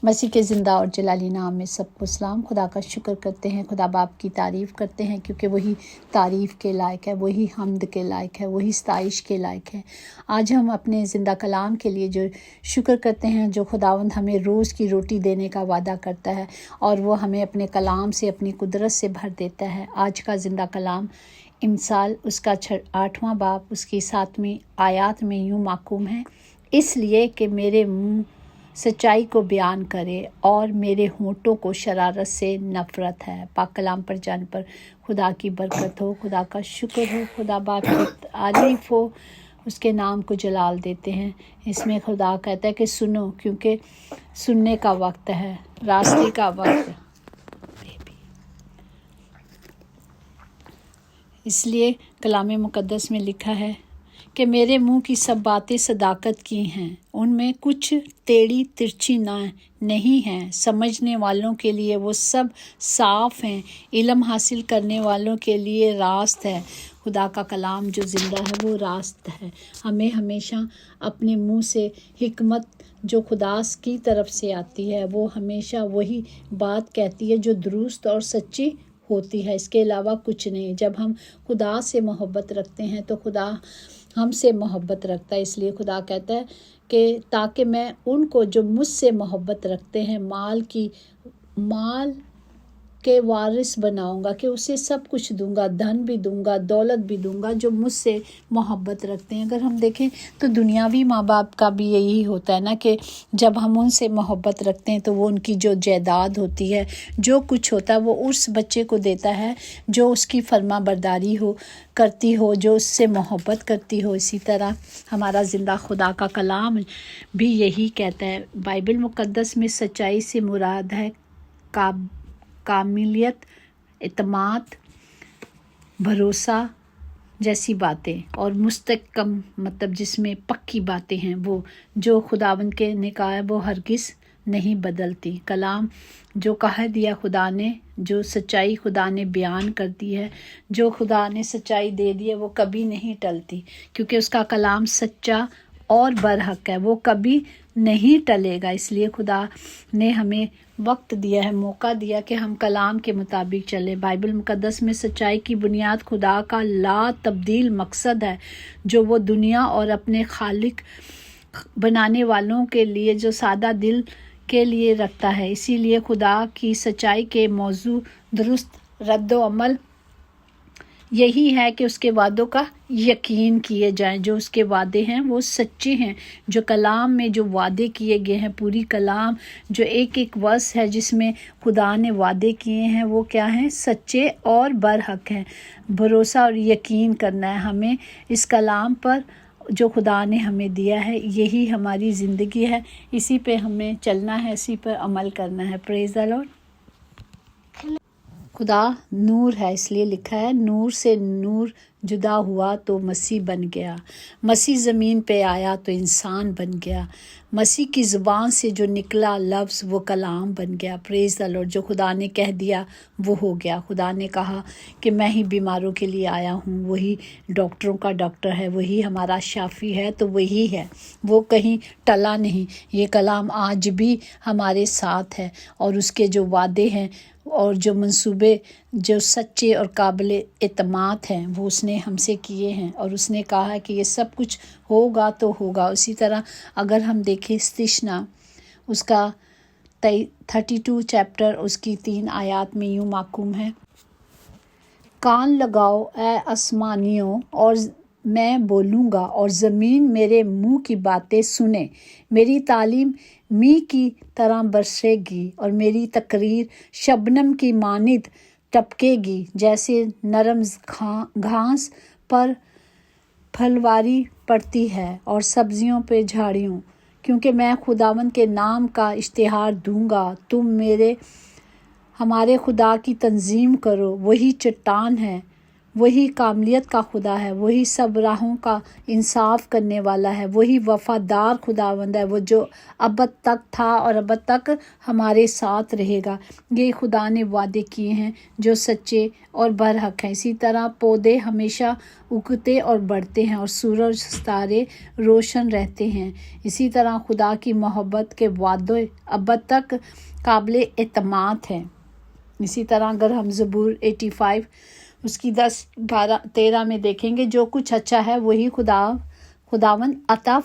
مسیح کے زندہ اور جلالی نام میں سب کو سلام۔ خدا کا شکر کرتے ہیں، خدا باپ کی تعریف کرتے ہیں، کیونکہ وہی تعریف کے لائق ہے، وہی حمد کے لائق ہے، وہی ستائش کے لائق ہے۔ آج ہم اپنے زندہ کلام کے لیے جو شکر کرتے ہیں، جو خداوند ہمیں روز کی روٹی دینے کا وعدہ کرتا ہے اور وہ ہمیں اپنے کلام سے، اپنی قدرت سے بھر دیتا ہے۔ آج کا زندہ کلام امثال اس کا 8واں باب اس کی 7ویں آیات میں یوں محکوم ہے: اس لیے کہ میرے منہ سچائی کو بیان کرے اور میرے ہونٹوں کو شرارت سے نفرت ہے۔ پاک کلام پر جانے پر خدا کی برکت ہو، خدا کا شکر ہو، خدا باپ کی تعریف ہو، اس کے نام کو جلال دیتے ہیں۔ اس میں خدا کہتا ہے کہ سنو، کیونکہ سننے کا وقت ہے، راستے کا وقت ہے۔ اس لیے کلام مقدس میں لکھا ہے کہ میرے منہ کی سب باتیں صداقت کی ہیں، ان میں کچھ ٹیڑھی ترچھی نہیں ہیں، سمجھنے والوں کے لیے وہ سب صاف ہیں، علم حاصل کرنے والوں کے لیے راست ہے۔ خدا کا کلام جو زندہ ہے وہ راست ہے۔ ہمیں ہمیشہ اپنے منہ سے حکمت جو خدا کی طرف سے آتی ہے، وہ ہمیشہ وہی بات کہتی ہے جو درست اور سچی ہوتی ہے، اس کے علاوہ کچھ نہیں۔ جب ہم خدا سے محبت رکھتے ہیں تو خدا ہم سے محبت رکھتا ہے۔ اس لیے خدا کہتا ہے کہ تاکہ میں ان کو جو مجھ سے محبت رکھتے ہیں مال کے وارث بناؤں گا، کہ اسے سب کچھ دوں گا، دھن بھی دوں گا، دولت بھی دوں گا، جو مجھ سے محبت رکھتے ہیں۔ اگر ہم دیکھیں تو دنیاوی ماں باپ کا بھی یہی ہوتا ہے نا، کہ جب ہم ان سے محبت رکھتے ہیں تو وہ ان کی جو جائیداد ہوتی ہے، جو کچھ ہوتا ہے، وہ اس بچے کو دیتا ہے جو اس کی فرما برداری کرتی ہو، جو اس سے محبت کرتی ہو۔ اسی طرح ہمارا زندہ خدا کا کلام بھی یہی کہتا ہے۔ بائبل مقدس میں سچائی سے مراد ہے کاملیت، اعتماد، بھروسہ جیسی باتیں، اور مستحکم مطلب جس میں پکی باتیں ہیں، وہ جو خداوند کے نے کہا ہے وہ ہرگز نہیں بدلتی۔ کلام جو کہہ دیا خدا نے، جو سچائی خدا نے بیان کر دی ہے، جو خدا نے سچائی دے دی ہے، وہ کبھی نہیں ٹلتی، کیونکہ اس کا کلام سچا اور برحق ہے، وہ کبھی نہیں ٹلے گا۔ اس لیے خدا نے ہمیں وقت دیا ہے، موقع دیا کہ ہم کلام کے مطابق چلیں۔ بائبل مقدس میں سچائی کی بنیاد خدا کا لا تبدیل مقصد ہے، جو وہ دنیا اور اپنے خالق بنانے والوں کے لیے جو سادہ دل کے لیے رکھتا ہے۔ اسی لیے خدا کی سچائی کے موضوع درست رد و عمل یہی ہے کہ اس کے وعدوں کا یقین کیے جائیں۔ جو اس کے وعدے ہیں وہ سچے ہیں، جو کلام میں جو وعدے کیے گئے ہیں، پوری کلام جو ایک ورس ہے جس میں خدا نے وعدے کیے ہیں، وہ کیا ہیں؟ سچے اور برحق ہیں۔ بھروسہ اور یقین کرنا ہے ہمیں اس کلام پر جو خدا نے ہمیں دیا ہے، یہی ہماری زندگی ہے، اسی پہ ہمیں چلنا ہے، اسی پر عمل کرنا ہے۔ پریز دی لارڈ۔ خدا نور ہے، اس لیے لکھا ہے نور سے نور جدا ہوا تو مسیح بن گیا، مسیح زمین پہ آیا تو انسان بن گیا، مسیح کی زبان سے جو نکلا لفظ وہ کلام بن گیا۔ پریز دی لارڈ۔ جو خدا نے کہہ دیا وہ ہو گیا۔ خدا نے کہا کہ میں ہی بیماروں کے لیے آیا ہوں، وہی ڈاکٹروں کا ڈاکٹر ہے، وہی ہمارا شافی ہے، تو وہی ہے، وہ کہیں ٹلا نہیں۔ یہ کلام آج بھی ہمارے ساتھ ہے، اور اس کے جو وعدے ہیں اور جو منصوبے جو سچے اور قابل اعتماد ہیں، وہ اس نے ہم سے کیے ہیں، اور اس نے کہا ہے کہ یہ سب کچھ ہوگا تو ہوگا۔ اسی طرح اگر ہم دیکھیں استثنا اس کا 32 چیپٹر اس کی 3 آیات میں یوں محکوم ہے: کان لگاؤ اے آسمانیوں اور میں بولوں گا، اور زمین میرے منہ کی باتیں سنے۔ میری تعلیم می کی طرح برسے گی، اور میری تقریر شبنم کی مانند ٹپکے گی، جیسے نرم گھاس پر پھلواری پڑتی ہے اور سبزیوں پہ جھاڑیوں، کیونکہ میں خداوند کے نام کا اشتہار دوں گا۔ تم ہمارے خدا کی تعظیم کرو، وہی چٹان ہے، وہی کاملیت کا خدا ہے، وہی سب راہوں کا انصاف کرنے والا ہے، وہی وفادار خداوند ہے، وہ جو ابد تک تھا اور ابد تک ہمارے ساتھ رہے گا۔ یہ خدا نے وعدے کیے ہیں جو سچے اور برحق ہیں۔ اسی طرح پودے ہمیشہ اگتے اور بڑھتے ہیں اور سورج ستارے روشن رہتے ہیں۔ اسی طرح خدا کی محبت کے وعدے ابد تک قابل اعتماد ہیں۔ اسی طرح اگر ہم زبور 85 اس کی 10 12 13 میں دیکھیں گے، جو کچھ اچھا ہے وہی خداوند عطا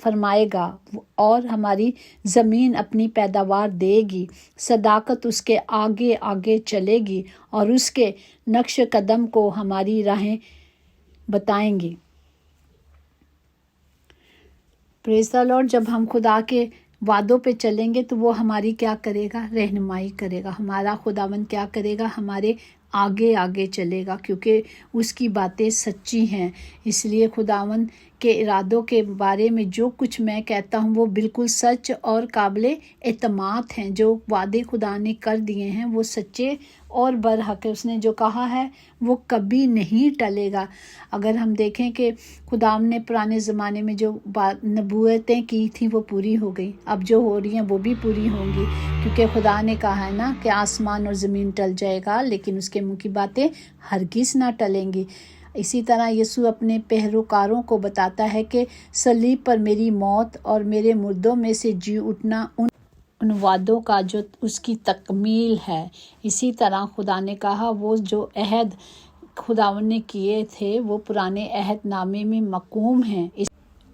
فرمائے گا اور ہماری زمین اپنی پیداوار دے گی۔ صداقت اس کے آگے آگے چلے گی اور اس کے نقش قدم کو ہماری راہیں بتائیں گی۔ پریز دی لارڈ۔ جب ہم خدا کے وعدوں پہ چلیں گے تو وہ ہماری کیا کرے گا؟ رہنمائی کرے گا۔ ہمارا خداوند کیا کرے گا؟ ہمارے آگے آگے چلے گا، کیونکہ اس کی باتیں سچی ہیں۔ اس لیے خداوند کے ارادوں کے بارے میں جو کچھ میں کہتا ہوں وہ بالکل سچ اور قابل اعتماد ہیں۔ جو وعدے خدا نے کر دیے ہیں وہ سچے اور برحق ہے۔ اس نے جو کہا ہے وہ کبھی نہیں ٹلے گا۔ اگر ہم دیکھیں کہ خدا نے پرانے زمانے میں جو نبوتیں کی تھیں وہ پوری ہو گئی، اب جو ہو رہی ہیں وہ بھی پوری ہوں گی، کیونکہ خدا نے کہا ہے نا کہ آسمان اور زمین ٹل جائے گا لیکن اس کے منہ کی باتیں ہرگز نہ ٹلیں گی۔ اسی طرح یسوع اپنے پیروکاروں کو بتاتا ہے کہ صلیب پر میری موت اور میرے مردوں میں سے جی اٹھنا ان وعدوں کا جو اس کی تکمیل ہے۔ اسی طرح خدا نے کہا وہ جو عہد خداوند نے کیے تھے وہ پرانے عہد نامے میں مقوم ہیں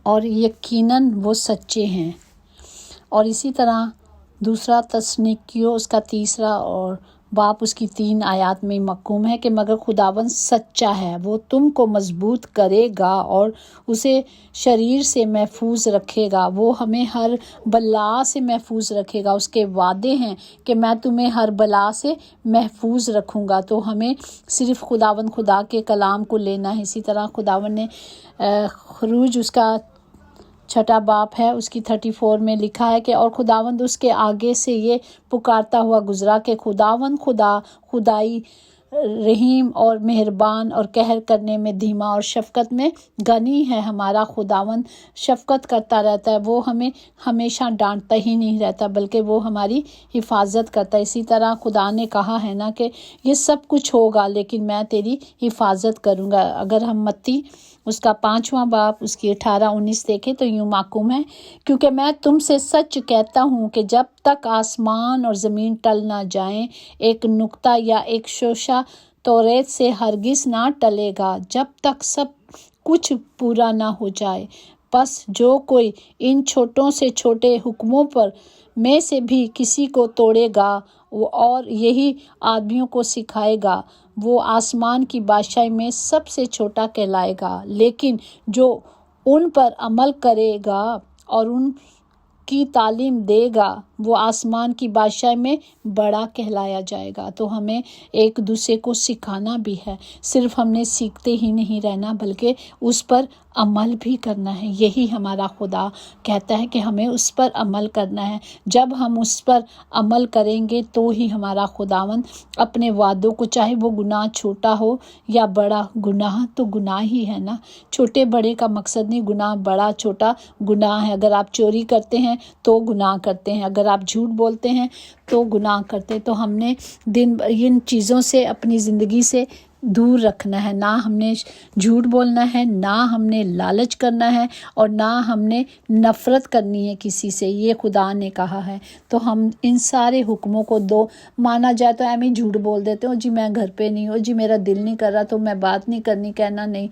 اور یقیناً وہ سچے ہیں۔ اور اسی طرح دوسرا تسنیکیوں اس کا 3 اور باپ اس کی 3 آیات میں مقوم ہے کہ مگر خداوند سچا ہے، وہ تم کو مضبوط کرے گا اور اسے شریر سے محفوظ رکھے گا، وہ ہمیں ہر بلا سے محفوظ رکھے گا۔ اس کے وعدے ہیں کہ میں تمہیں ہر بلا سے محفوظ رکھوں گا۔ تو ہمیں صرف خداوند خدا کے کلام کو لینا ہے۔ اسی طرح خداوند نے خروج اس کا 6 باپ ہے اس کی 34 میں لکھا ہے کہ اور خداوند اس کے آگے سے یہ پکارتا ہوا گزرا کہ خداوند خدائی رحیم اور مہربان اور قہر کرنے میں دھیما اور شفقت میں غنی ہے۔ ہمارا خداوند شفقت کرتا رہتا ہے، وہ ہمیں ہمیشہ ڈانٹتا ہی نہیں رہتا بلکہ وہ ہماری حفاظت کرتا ہے۔ اسی طرح خدا نے کہا ہے نا کہ یہ سب کچھ ہوگا لیکن میں تیری حفاظت کروں گا۔ اگر ہم متی اس کا 5 باپ اس کی 18-19 دیکھیں تو یوں محکوم ہے کیونکہ میں تم سے سچ کہتا ہوں کہ جب تک آسمان اور زمین ٹل نہ جائیں ایک نقطہ یا ایک شوشہ توریت سے ہرگز نہ ٹلے گا جب تک سب کچھ پورا نہ ہو جائے۔ بس جو کوئی ان چھوٹوں سے چھوٹے حکموں پر میں سے بھی کسی کو توڑے گا اور یہی آدمیوں کو سکھائے گا وہ آسمان کی بادشاہی میں سب سے چھوٹا کہلائے گا، لیکن جو ان پر عمل کرے گا اور ان کی تعلیم دے گا وہ آسمان کی بادشاہی میں بڑا کہلایا جائے گا۔ تو ہمیں ایک دوسرے کو سکھانا بھی ہے، صرف ہم نے سیکھتے ہی نہیں رہنا بلکہ اس پر عمل بھی کرنا ہے۔ یہی ہمارا خدا کہتا ہے کہ ہمیں اس پر عمل کرنا ہے۔ جب ہم اس پر عمل کریں گے تو ہی ہمارا خداوند اپنے وعدوں کو، چاہے وہ گناہ چھوٹا ہو یا بڑا، گناہ تو گناہ ہی ہے نا، چھوٹے بڑے کا مقصد نہیں، گناہ بڑا چھوٹا گناہ ہے۔ اگر آپ چوری کرتے ہیں تو گناہ کرتے ہیں، اگر آپ جھوٹ بولتے ہیں تو گناہ کرتے ہیں۔ تو ہم نے ان چیزوں سے اپنی زندگی سے دور رکھنا ہے، نہ ہم نے جھوٹ بولنا ہے، نہ ہم نے لالچ کرنا ہے اور نہ ہم نے نفرت کرنی ہے کسی سے، یہ خدا نے کہا ہے۔ تو ہم ان سارے حکموں کو مانا جائے تو ہم ہی جھوٹ بول دیتے ہوں، جی میں گھر پہ نہیں ہوں، جی میرا دل نہیں کر رہا تو میں بات نہیں کرنی، کہنا نہیں،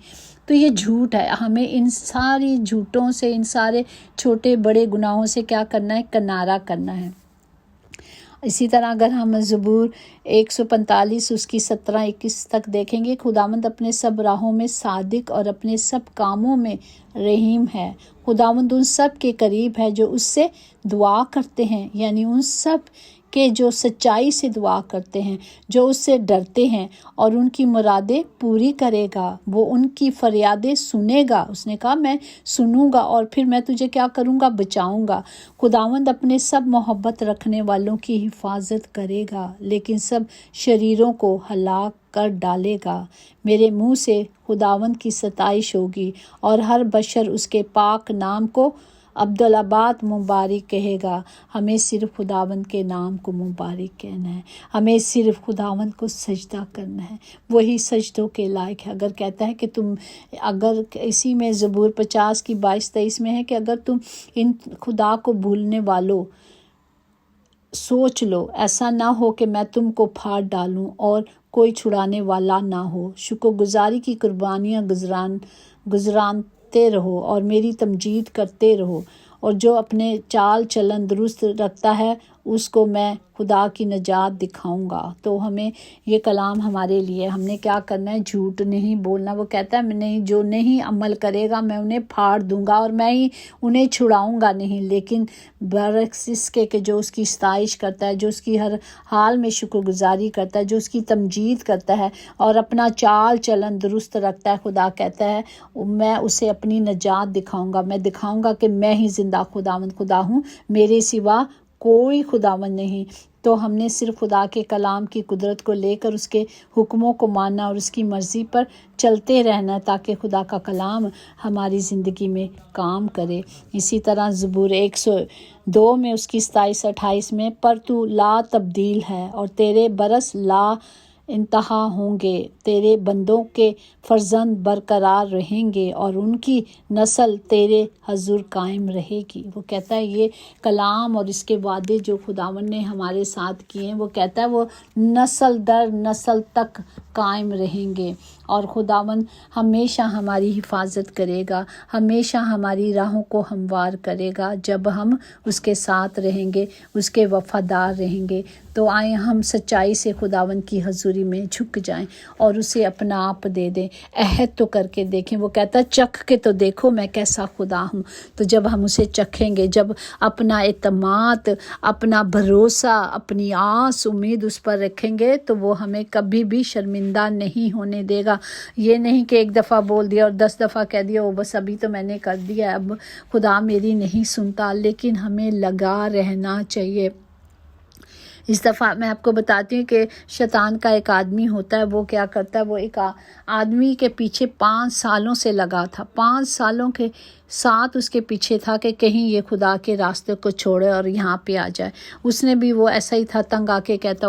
تو یہ جھوٹ ہے۔ ہمیں ان ساری جھوٹوں سے، ان سارے چھوٹے بڑے گناہوں سے کیا کرنا ہے؟ کنارہ کرنا ہے۔ اسی طرح اگر ہم زبور 145 اس کی 17-21 تک دیکھیں گے، خداوند اپنے سب راہوں میں صادق اور اپنے سب کاموں میں رحیم ہے۔ خداوند ان سب کے قریب ہے جو اس سے دعا کرتے ہیں، یعنی ان سب کہ جو سچائی سے دعا کرتے ہیں، جو اس سے ڈرتے ہیں اور ان کی مرادیں پوری کرے گا۔ وہ ان کی فریادیں سنے گا۔ اس نے کہا میں سنوں گا اور پھر میں تجھے کیا کروں گا؟ بچاؤں گا۔ خداوند اپنے سب محبت رکھنے والوں کی حفاظت کرے گا، لیکن سب شریروں کو ہلاک کر ڈالے گا۔ میرے منہ سے خداوند کی ستائش ہوگی اور ہر بشر اس کے پاک نام کو عبدالآباد مبارک کہے گا۔ ہمیں صرف خداوند کے نام کو مبارک کہنا ہے، ہمیں صرف خداوند کو سجدہ کرنا ہے، وہی سجدوں کے لائق ہے۔ اگر کہتا ہے کہ اگر اسی میں زبور 50 کی 22-23 میں ہے کہ اگر تم ان خدا کو بھولنے والوں سوچ لو، ایسا نہ ہو کہ میں تم کو پھاڑ ڈالوں اور کوئی چھڑانے والا نہ ہو۔ شکر گزاری کی قربانیاں گزرانتے رہو اور میری تمجید کرتے رہو، اور جو اپنے چال چلن درست رکھتا ہے اس کو میں خدا کی نجات دکھاؤں گا۔ تو ہمیں یہ کلام ہمارے لیے، ہم نے کیا کرنا ہے؟ جھوٹ نہیں بولنا۔ وہ کہتا ہے میں نہیں، جو نہیں عمل کرے گا میں انہیں پھاڑ دوں گا اور میں ہی انہیں چھڑاؤں گا نہیں، لیکن برعکس اس کے کہ جو اس کی ستائش کرتا ہے، جو اس کی ہر حال میں شکر گزاری کرتا ہے، جو اس کی تمجید کرتا ہے اور اپنا چال چلن درست رکھتا ہے، خدا کہتا ہے میں اسے اپنی نجات دکھاؤں گا۔ میں دکھاؤں گا کہ میں ہی زندہ خدا ہوں، میرے سوا کوئی خداوند نہیں۔ تو ہم نے صرف خدا کے کلام کی قدرت کو لے کر اس کے حکموں کو ماننا اور اس کی مرضی پر چلتے رہنا تاکہ خدا کا کلام ہماری زندگی میں کام کرے۔ اسی طرح زبور 102 میں اس کی 27-28 میں پر تو لا تبدیل ہے اور تیرے برس لا انتہا ہوں گے، تیرے بندوں کے فرزند برقرار رہیں گے اور ان کی نسل تیرے حضور قائم رہے گی۔ وہ کہتا ہے یہ کلام اور اس کے وعدے جو خداوند نے ہمارے ساتھ کیے ہیں، وہ کہتا ہے وہ نسل در نسل تک قائم رہیں گے، اور خداوند ہمیشہ ہماری حفاظت کرے گا، ہمیشہ ہماری راہوں کو ہموار کرے گا جب ہم اس کے ساتھ رہیں گے، اس کے وفادار رہیں گے۔ تو آئیں ہم سچائی سے خداوند کی حضوری میں جھک جائیں اور اسے اپنا آپ دے دیں، عہد تو کر کے دیکھیں۔ وہ کہتا ہے چکھ کے تو دیکھو میں کیسا خدا ہوں۔ تو جب ہم اسے چکھیں گے، جب اپنا اعتماد، اپنا بھروسہ، اپنی آس امید اس پر رکھیں گے، تو وہ ہمیں کبھی بھی شرمندہ نہیں ہونے دے گا۔ یہ نہیں کہ ایک دفعہ بول دیا اور 10 دفعہ کہہ دیا، بس ابھی تو میں نے کر دیا، اب خدا میری نہیں سنتا، لیکن ہمیں لگا رہنا چاہیے۔ اس دفعہ میں آپ کو بتاتی ہوں کہ شیطان کا ایک آدمی ہوتا ہے، وہ کیا کرتا ہے، وہ ایک آدمی کے پیچھے 5 سالوں سے لگا تھا، 5 سالوں کے ساتھ اس کے پیچھے تھا کہ کہیں یہ خدا کے راستے کو چھوڑے اور یہاں پہ آ جائے۔ اس نے بھی وہ ایسا ہی تھا، تنگ آ کے کہتا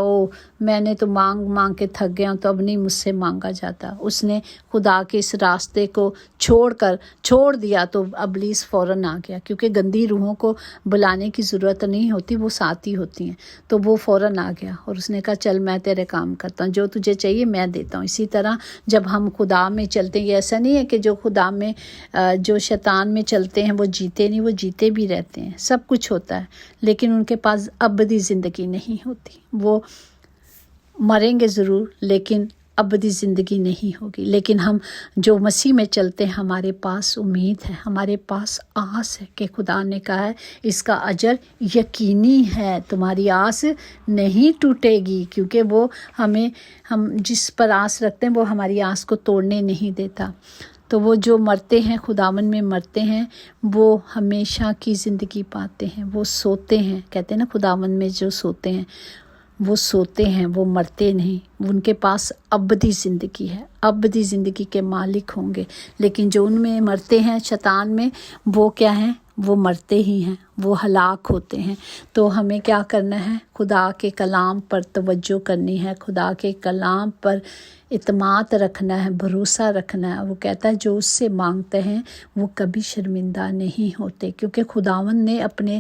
میں نے تو مانگ کے تھک گیا ہوں، تو اب نہیں مجھ سے مانگا جاتا۔ اس نے خدا کے اس راستے کو چھوڑ دیا تو ابلیس فوراً آ گیا، کیونکہ گندی روحوں کو بلانے کی ضرورت نہیں ہوتی، وہ ساتھی ہوتی ہیں، تو وہ فوراً آ گیا اور اس نے کہا چل میں تیرے کام کرتا ہوں، جو تجھے چاہیے میں دیتا ہوں۔ اسی طرح جب ہم خدا میں چلتے ہیں، یہ ایسا نہیں ہے کہ جو خدا میں جو شیطان میں چلتے ہیں وہ جیتے نہیں، وہ جیتے بھی رہتے ہیں، سب کچھ ہوتا ہے، لیکن ان کے پاس ابدی زندگی نہیں ہوتی۔ وہ مریں گے ضرور لیکن ابدی زندگی نہیں ہوگی۔ لیکن ہم جو مسیح میں چلتے ہیں، ہمارے پاس امید ہے، ہمارے پاس آس ہے کہ خدا نے کہا ہے اس کا اجر یقینی ہے، تمہاری آس نہیں ٹوٹے گی، کیونکہ وہ ہم جس پر آس رکھتے ہیں وہ ہماری آس کو توڑنے نہیں دیتا۔ تو وہ جو مرتے ہیں، خداوند میں مرتے ہیں، وہ ہمیشہ کی زندگی پاتے ہیں، وہ سوتے ہیں، کہتے ہیں نا خداوند میں جو سوتے ہیں وہ سوتے ہیں، وہ مرتے نہیں، ان کے پاس ابدی زندگی ہے، ابدی زندگی کے مالک ہوں گے۔ لیکن جو ان میں مرتے ہیں شیطان میں، وہ کیا ہیں؟ وہ مرتے ہی ہیں، وہ ہلاک ہوتے ہیں۔ تو ہمیں کیا کرنا ہے؟ خدا کے کلام پر توجہ کرنی ہے، خدا کے کلام پر اعتماد رکھنا ہے، بھروسہ رکھنا ہے۔ وہ کہتا ہے جو اس سے مانگتے ہیں وہ کبھی شرمندہ نہیں ہوتے، کیونکہ خداوند نے اپنے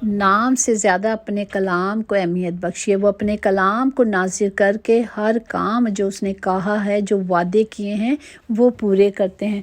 نام سے زیادہ اپنے کلام کو اہمیت بخشی ہے۔ وہ اپنے کلام کو نازل کر کے ہر کام جو اس نے کہا ہے، جو وعدے کیے ہیں، وہ پورے کرتے ہیں۔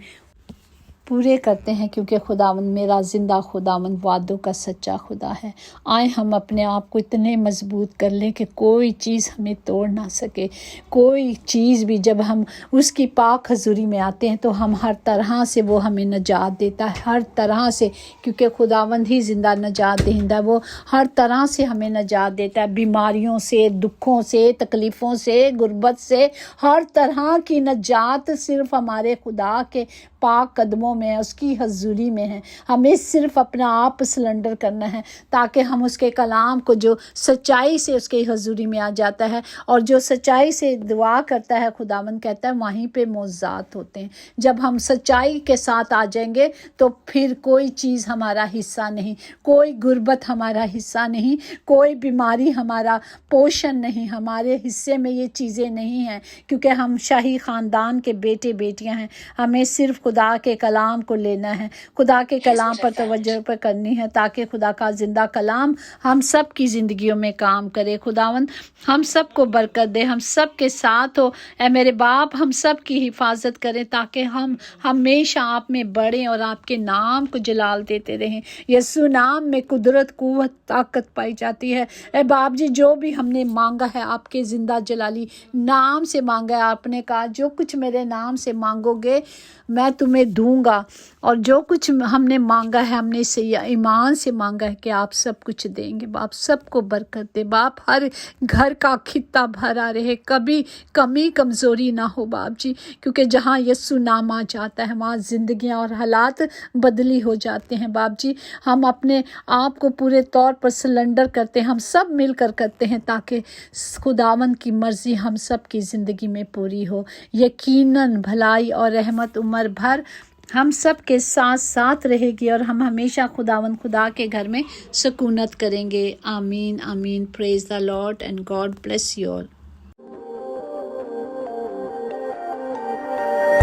پورے کرتے ہیں، کیونکہ خداوند میرا زندہ خداوند وعدوں کا سچا خدا ہے۔ آئیں ہم اپنے آپ کو اتنے مضبوط کر لیں کہ کوئی چیز ہمیں توڑ نہ سکے۔ کوئی چیز بھی جب ہم اس کی پاک حضوری میں آتے ہیں تو ہم ہر طرح سے وہ ہمیں نجات دیتا ہے، ہر طرح سے، کیونکہ خداوند ہی زندہ نجات دہندہ، وہ ہر طرح سے ہمیں نجات دیتا ہے، بیماریوں سے، دکھوں سے، تکلیفوں سے، غربت سے، ہر طرح کی نجات صرف ہمارے خدا کے پاک قدموں میں، اس کی حضوری میں ہے۔ ہمیں صرف اپنا آپ سلنڈر کرنا ہے تاکہ ہم اس کے کلام کو، جو سچائی سے اس کی حضوری میں آ جاتا ہے اور جو سچائی سے دعا کرتا ہے، خداوند کہتا ہے وہیں پہ معجزات ہوتے ہیں۔ جب ہم سچائی کے ساتھ آ جائیں گے تو پھر کوئی چیز ہمارا حصہ نہیں، کوئی غربت ہمارا حصہ نہیں، کوئی بیماری ہمارا پوشن نہیں، ہمارے حصے میں یہ چیزیں نہیں ہیں، کیونکہ ہم شاہی خاندان کے بیٹے بیٹیاں ہیں۔ ہمیں صرف خدا کے کلام کو لینا ہے، خدا کے کلام پر توجہ پر کرنی ہے، تاکہ خدا کا زندہ کلام ہم سب کی زندگیوں میں کام کرے۔ خداوند ہم سب کو برکت دے، ہم سب کے ساتھ ہو، اے میرے باپ، ہم سب کی حفاظت کریں تاکہ ہم ہمیشہ آپ میں بڑھیں اور آپ کے نام کو جلال دیتے رہیں۔ یسوع نام میں قدرت، قوت، طاقت پائی جاتی ہے۔ اے باپ جی، جو بھی ہم نے مانگا ہے آپ کے زندہ جلالی نام سے مانگا ہے، آپ نے کہا جو کچھ میرے نام سے مانگو گے میں تمہیں دوں گا، اور جو کچھ ہم نے مانگا ہے، ہم نے ایمان سے مانگا ہے کہ آپ سب کچھ دیں گے۔ باپ سب کو برکت دے، باپ ہر گھر کا خطہ بھرا رہے، کبھی کمی کمزوری نہ ہو باپ جی، کیونکہ جہاں یسوع نام آ جاتا ہے وہاں زندگیاں اور حالات بدلی ہو جاتے ہیں۔ باپ جی ہم اپنے آپ کو پورے طور پر سلنڈر کرتے ہیں، ہم سب مل کر کرتے ہیں تاکہ خداوند کی مرضی ہم سب کی زندگی میں پوری ہو۔ یقیناً بھلائی اور رحمت عمر بھر ہم سب کے ساتھ ساتھ رہے گی، اور ہم ہمیشہ خداوند خدا کے گھر میں سکونت کریں گے۔ آمین آمین۔ Praise the Lord and God bless you all.